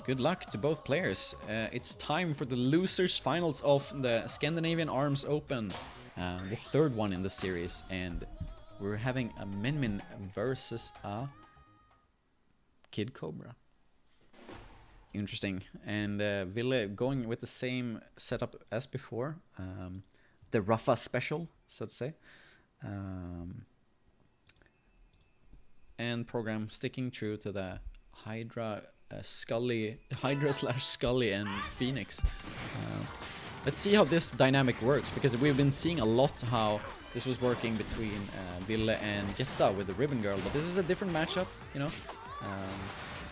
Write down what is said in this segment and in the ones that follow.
Good luck to both players. It's time for the losers finals of the Scandinavian Arms Open, the third one in the series, and we're having a Min versus a Kid Cobra. Interesting. And Ville going with the same setup as before, the Rafa special, so to say, and Program sticking true to the Hydra. Hydra slash Scully and Phoenix. Let's see how this dynamic works, because we've been seeing a lot how this was working between Ville and Jetta with the Ribbon Girl, but this is a different matchup, you know.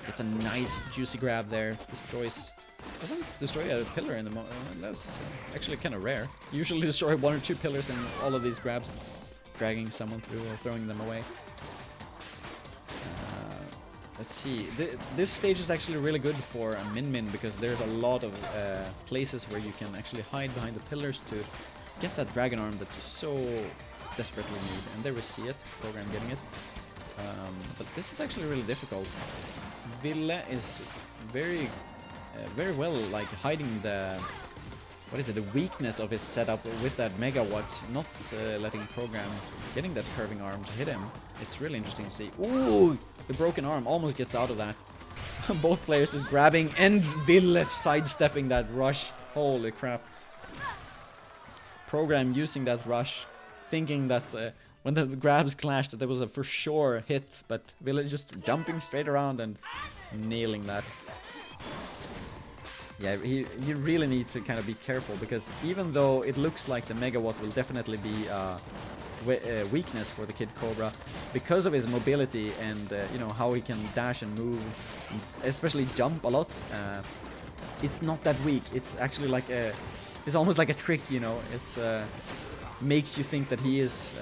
Gets a nice juicy grab there, doesn't destroy a pillar in the moment. That's actually kind of rare. Usually destroy 1 or 2 pillars in all of these grabs, dragging someone through or throwing them away. Let's see. This stage is actually really good for a Min because there's a lot of places where you can actually hide behind the pillars to get that dragon arm that you so desperately need. And there we see it, Program getting it. But this is actually really difficult. Ville is very well like hiding the the weakness of his setup with that megawatt, not letting Program getting that curving arm to hit him. It's really interesting to see. Ooh, the broken arm almost gets out of that. Both players just grabbing and Ville sidestepping that rush. Holy crap. Program using that rush, thinking that when the grabs clashed that there was a for sure hit, but Ville just jumping straight around and nailing that. Yeah, you really need to kind of be careful, because even though it looks like the megawatt will definitely be a weakness for the Kid Cobra, because of his mobility and you know how he can dash and move, especially jump a lot, it's not that weak. It's actually like it's almost like a trick, you know. It's makes you think that he is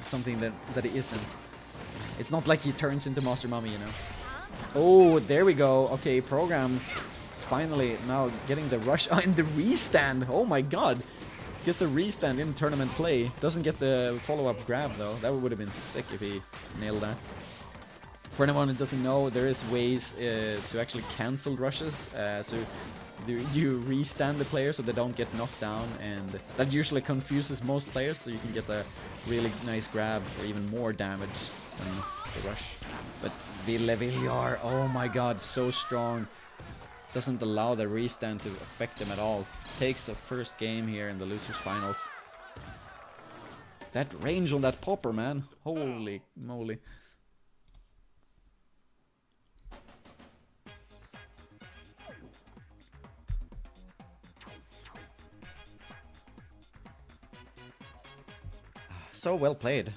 something that he isn't. It's not like he turns into Master Mummy, you know. Oh, there we go. Okay, Program. Finally, now getting the rush and the restand. Oh my god. Gets a restand in tournament play. Doesn't get the follow-up grab though. That would have been sick if he nailed that. For anyone who doesn't know, there is ways to actually cancel rushes. So you restand the player so they don't get knocked down, and that usually confuses most players, so you can get a really nice grab or even more damage than the rush. But VilleViljar, oh my god, so strong. Doesn't allow the restand to affect them at all. Takes the first game here in the losers finals. That range on that popper, man. Holy moly. So well played.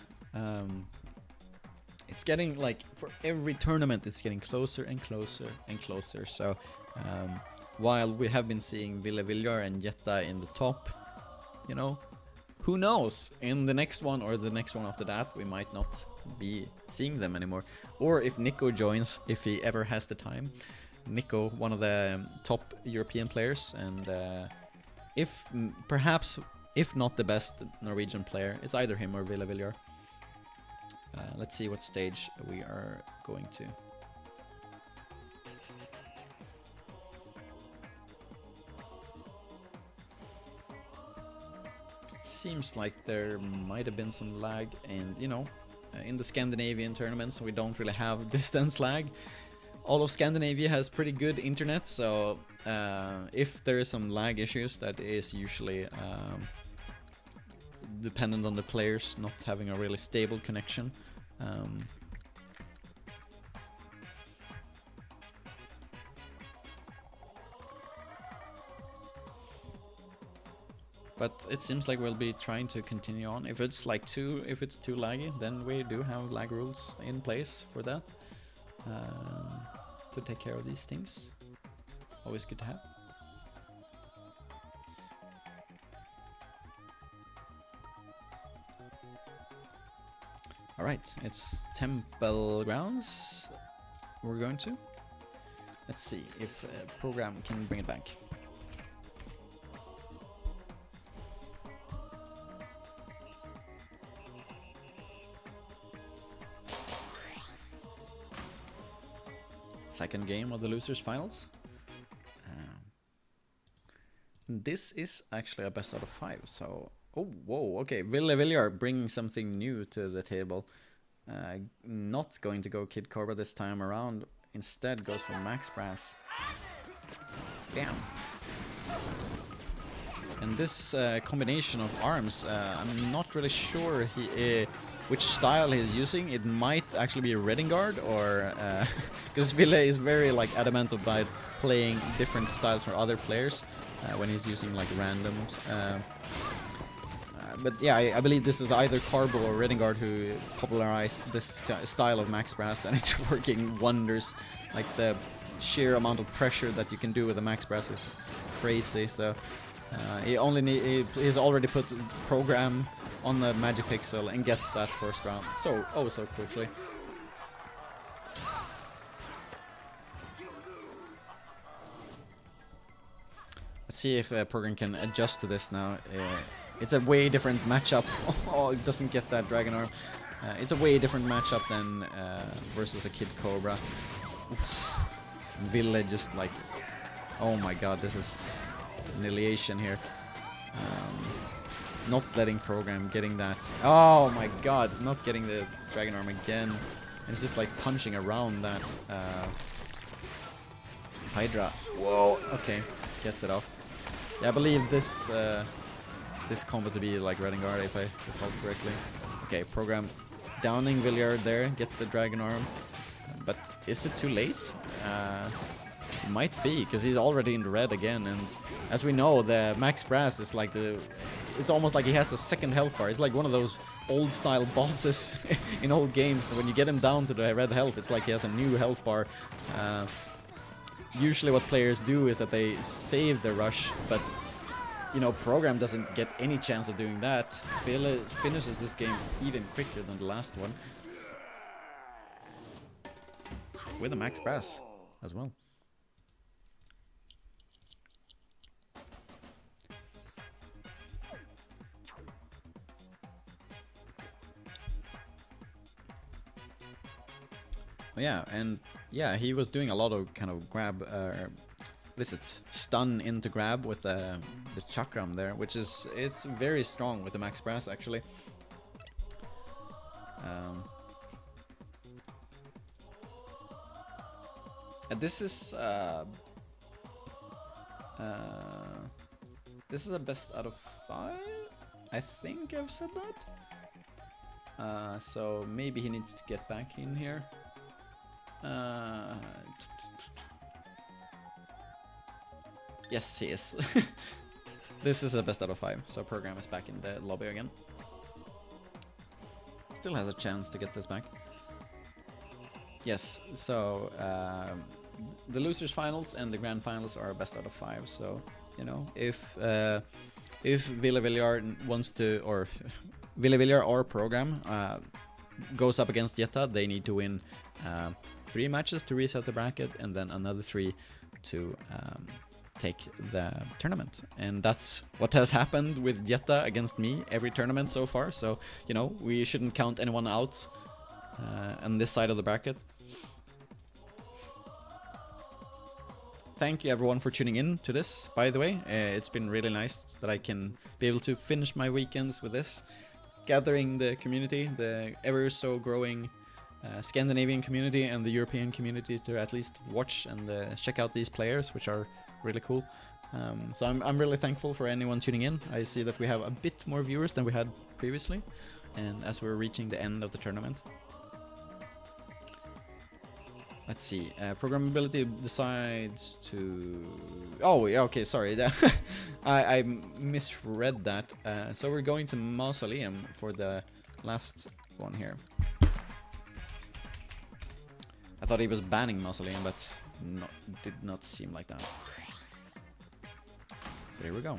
It's getting like for every tournament it's getting closer and closer and closer. So while we have been seeing VilleViljar and Jetta in the top, you know, who knows, in the next one or the next one after that we might not be seeing them anymore. Or if Nico joins, if he ever has the time. Nico, one of the top European players, and perhaps if not the best Norwegian player, it's either him or VilleViljar. Let's see what stage we are going to. Seems like there might have been some lag, and you know, in the Scandinavian tournaments we don't really have distance lag. All of Scandinavia has pretty good internet, so if there is some lag issues, that is usually dependent on the players not having a really stable connection. But it seems like we'll be trying to continue on. If it's too laggy, then we do have lag rules in place for that, to take care of these things. Always good to have. Alright, it's Temple Grounds we're going to. Let's see if Program can bring it back. Second game of the losers finals. this is actually a best out of 5. So, oh, whoa, okay. VilleViljar bringing something new to the table. Not going to go Kid Cobra this time around. Instead goes for Max Brass. Damn. And this combination of arms, I'm not really sure which style he's using. It might actually be a Redingard, or because Ville is very like adamant about playing different styles for other players when he's using like randoms. But yeah, I believe this is either Carbo or Redingard who popularized this style of Max Brass, and it's working wonders. Like the sheer amount of pressure that you can do with the Max Brass is crazy. So he's already put Program on the Magic Pixel and gets that first round so quickly. Let's see if Program can adjust to this now. It's a way different matchup. Oh, it doesn't get that Dragon Arm. It's a way different matchup than versus a Kid Cobra. Ville just like, oh my god, this is annihilation here. Not letting Program getting that. Oh my god, not getting the Dragon Arm again. It's just like punching around that Hydra. Whoa, okay, gets it off. Yeah, I believe this this combo to be like Redingard, if I recall correctly. Okay, Program downing Villiard there, gets the Dragon Arm. But is it too late? Might be, because he's already in the red again, and as we know, the Max Brass is like it's almost like he has a second health bar. It's like one of those old style bosses in old games. When you get him down to the red health, it's like he has a new health bar. Usually what players do is that they save the rush, but you know, Program doesn't get any chance of doing that. Ville finishes this game even quicker than the last one. With a Max Brass as well. Oh, yeah, and yeah, he was doing a lot of kind of grab, stun into grab with the chakram there, which is, it's very strong with the Max Brass actually. This is a best out of 5. I think I've said that. So maybe he needs to get back in here. Yes, he is. This is a best out of 5. So Program is back in the lobby again. Still has a chance to get this back. Yes, so the losers finals and the grand finals are best out of 5. So you know, if VilleViljar wants to, or VilleViljar or Program goes up against Jetta, they need to win 3 matches to reset the bracket, and then another 3 to take the tournament. And that's what has happened with Jetta against me every tournament so far. So you know, we shouldn't count anyone out on this side of the bracket. Thank you everyone for tuning in to this, by the way. It's been really nice that I can be able to finish my weekends with this. Gathering the community, the ever so growing Scandinavian community and the European community to at least watch and check out these players, which are really cool. So I'm really thankful for anyone tuning in. I see that we have a bit more viewers than we had previously, and as we're reaching the end of the tournament. Let's see, Programmability decides to... Oh, yeah, okay, sorry. I misread that. So we're going to Mausoleum for the last one here. I thought he was banning Mausoleum, but did not seem like that. So here we go.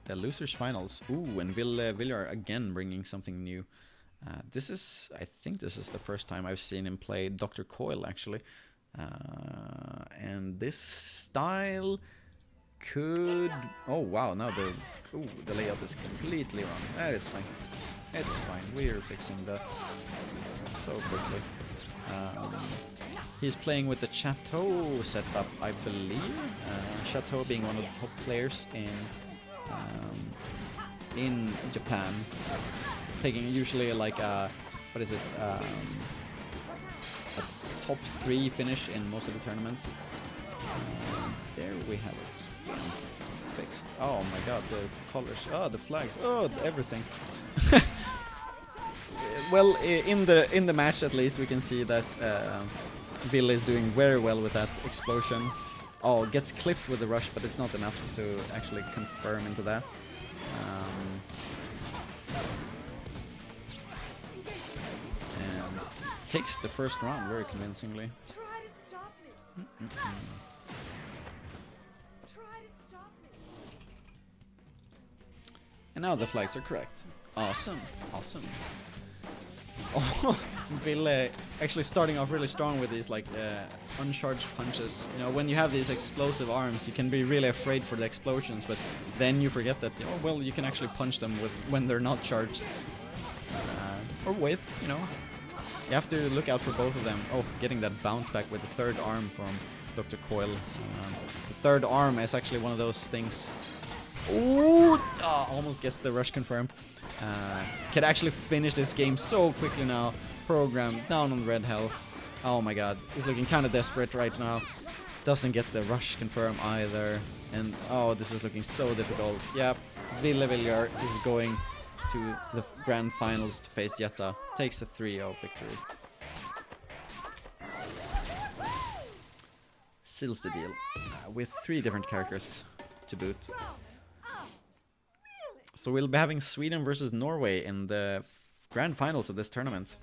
The losers finals. Ooh, and VilleViljar again bringing something new. This is, I think this is the first time I've seen him play Dr. Coil, actually. And this style could... Oh, wow, now the layout is completely wrong. That is fine. It's fine. We're fixing that so quickly. He's playing with the Chateau setup, I believe. Chateau being one of the top players in in Japan, taking usually like a, what is it, a top 3 finish in most of the tournaments. There we have it. Fixed. Oh my god, the colors, oh the flags, oh everything. Well, in the match at least we can see that Ville is doing very well with that explosion. Oh, gets clipped with the rush, but it's not enough to actually confirm into that. And takes the first round very convincingly. And now the flags are correct. Awesome, awesome. Oh, Ville actually starting off really strong with these like uncharged punches. You know, when you have these explosive arms, you can be really afraid for the explosions, but then you forget that, oh well, you can actually punch them with when they're not charged. Or with, you know. You have to look out for both of them. Oh, getting that bounce back with the third arm from Dr. Coil. The third arm is actually one of those things. Ooh! Oh, almost gets the rush confirmed. Can actually finish this game so quickly now. Program down on red health. Oh my god, he's looking kind of desperate right now. Doesn't get the rush confirm either. And oh, this is looking so difficult. Yep, VilleViljar is going to the grand finals to face Jetta. Takes a 3-0 victory. Seals the deal with 3 different characters to boot. So we'll be having Sweden versus Norway in the grand finals of this tournament.